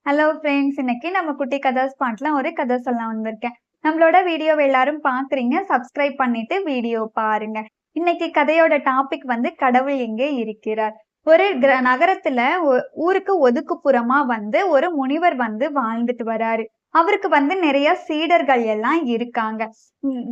Hello friends, இன்னைக்கு நம்ம குட்டி கதை ஸ்பாட்ல ஒரு கதை சொல்ல வந்திருக்கேன். நம்மளோட வீடியோவை எல்லாரும் பாக்குறீங்க, சப்ஸ்கிரைப் பண்ணிட்டு வீடியோ பாருங்க. இன்னைக்கு கதையோட டாபிக் வந்து கடவுள் எங்கே இருக்கிறார். ஒரு நகரத்துல ஊருக்கு ஒதுக்குப்புறமா வந்து ஒரு முனிவர் வந்து வாழ்ந்துட்டு வராரு. அவருக்கு வந்து நிறைய சீடர்கள் எல்லாம் இருக்காங்க.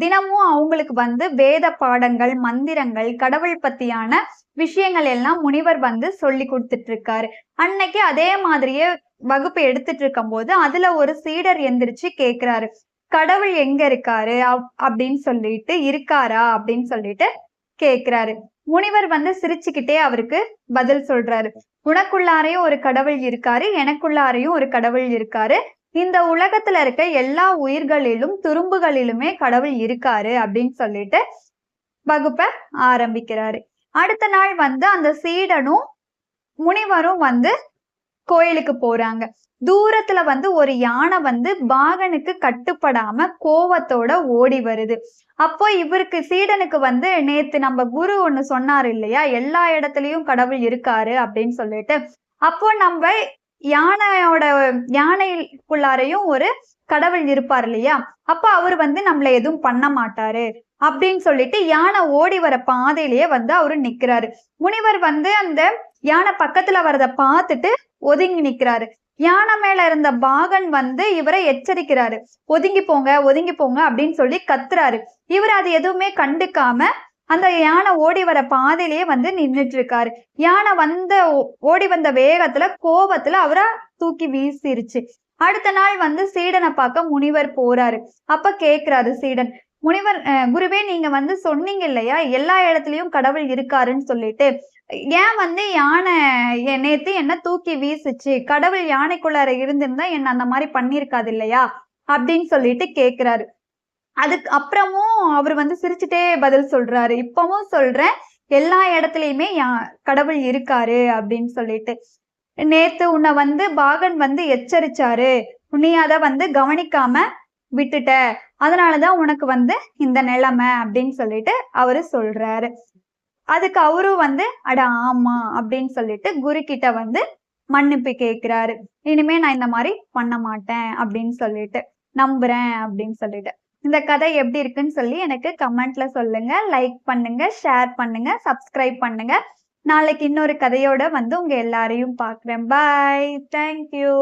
தினமும் அவங்களுக்கு வந்து வேத பாடங்கள், மந்திரங்கள், கடவுள் பத்தியான விஷயங்கள் எல்லாம் முனிவர் வந்து சொல்லி கொடுத்துட்டு இருக்காரு. அன்னைக்கு அதே மாதிரியே வகுப்பு எடுத்துட்டு இருக்கும்போது அதுல ஒரு சீடர் எந்திரிச்சு கேக்குறாரு, கடவுள் எங்க இருக்காரு அப்படின்னு சொல்லிட்டு இருக்காரா அப்படின்னு சொல்லிட்டு கேக்குறாரு. முனிவர் வந்து சிரிச்சுக்கிட்டே அவருக்கு பதில் சொல்றாரு, உனக்குள்ளாரையும் ஒரு கடவுள் இருக்காரு, எனக்குள்ளாரையும் ஒரு கடவுள் இருக்காரு. இந்த உலகத்துல இருக்க எல்லா உயிர்களிலும் துரும்புகளிலுமே கடவுள் இருக்காரு அப்படின்னு சொல்லிட்டு வகுப்ப ஆரம்பிக்கிறாரு. அடுத்த நாள் வந்து அந்த சீடனும் முனிவரும் வந்து கோயிலுக்கு போறாங்க. தூரத்துல வந்து ஒரு யானை வந்து பாகனுக்கு கட்டுப்படாம கோவத்தோட ஓடி வருது. அப்போ இவருக்கு சீடனுக்கு வந்து நேத்து நம்ம குரு ஒண்ணு சொன்னாரு இல்லையா, எல்லா இடத்துலயும் கடவுள் இருக்காரு அப்படின்னு சொல்லிட்டு. அப்போ நம்ம யானைக்குள்ளாரையும் ஒரு கடவுள் இருப்பார் இல்லையா, அப்ப அவர் வந்து நம்மள எதுவும் பண்ண மாட்டாரு அப்படின்னு சொல்லிட்டு யானை ஓடி வர பாதையிலேயே வந்து அவரு நிக்கிறாரு. முனிவர் வந்து அந்த யானை பக்கத்துல வரத பார்த்துட்டு ஒதுங்கி நிக்கிறாரு. யானை மேல இருந்த பாகன் வந்து இவரை எச்சரிக்கிறாரு, ஒதுங்கி போங்க ஒதுங்கி போங்க அப்படின்னு சொல்லி கத்துறாரு. இவர் அது எதுவுமே கண்டுக்காம அந்த யானை ஓடி வர பாதையிலேயே வந்து நின்றுட்டு இருக்காரு. யானை ஓடி வந்த வேகத்துல கோபத்துல அவரை தூக்கி வீசிருச்சு. அடுத்த நாள் வந்து சீடனை பார்க்க முனிவர் போறாரு. அப்ப கேக்குறாரு சீடன், முனிவர் குருவே, நீங்க வந்து சொன்னீங்க இல்லையா எல்லா இடத்துலயும் கடவுள் இருக்காருன்னு சொல்லிட்டு, ஏன் வந்து யானை நேத்து என்ன தூக்கி வீசுச்சு, கடவுள் யானைக்குள்ளார இருந்திருந்தா என்ன அந்த மாதிரி பண்ணிருக்காது இல்லையா அப்படின்னு சொல்லிட்டு கேக்குறாரு. அதுக்கு அப்புறமும் அவர் வந்து சிரிச்சுட்டே பதில் சொல்றாரு, இப்பவும் சொல்றேன், எல்லா இடத்துலயுமே கடவுள் இருக்காரு அப்படின்னு சொல்லிட்டு. நேத்து உன்னை வந்து பாகன் வந்து எச்சரிச்சாரு, நீ அத வந்து கவனிக்காம விட்டுட்ட, அதனாலதான் உனக்கு வந்து இந்த நிலைமை அப்படின்னு சொல்லிட்டு அவரு சொல்றாரு. அதுக்கு அவரும் வந்து அட ஆமா அப்படின்னு சொல்லிட்டு குரு கிட்ட வந்து மன்னிப்பு கேட்கிறாரு. இனிமே நான் இந்த மாதிரி பண்ண மாட்டேன் அப்படின்னு சொல்லிட்டு நம்புறேன் அப்படின்னு சொல்லிட்டு. இந்த கதை எப்படி இருக்குன்னு சொல்லி எனக்கு கமெண்ட்ல சொல்லுங்க. லைக் பண்ணுங்க, ஷேர் பண்ணுங்க, சப்ஸ்கிரைப் பண்ணுங்க. நாளைக்கு இன்னொரு கதையோட வந்து உங்க எல்லாரையும் பாக்குறேன். பாய், தேங்க்யூ.